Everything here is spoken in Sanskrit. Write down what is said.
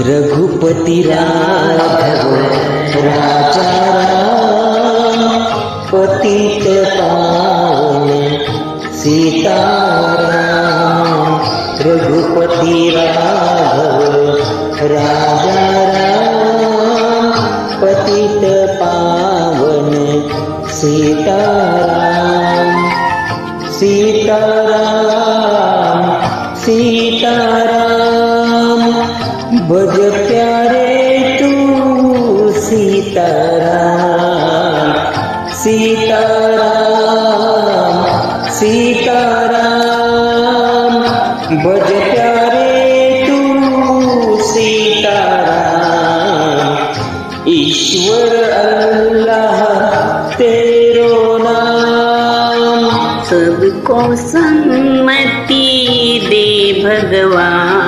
रघुपति राघव राजा राम पतित पावन सीताराम। रघुपति राघव राजा राम पतित पावन सीताराम। सीताराम सीताराम भज प्यारे तू सीताराम। सीताराम सीताराम भज प्यारे तू सीताराम। ईश्वर अल्लाह तेरो नाम। सबको सम्मति दे भगवान।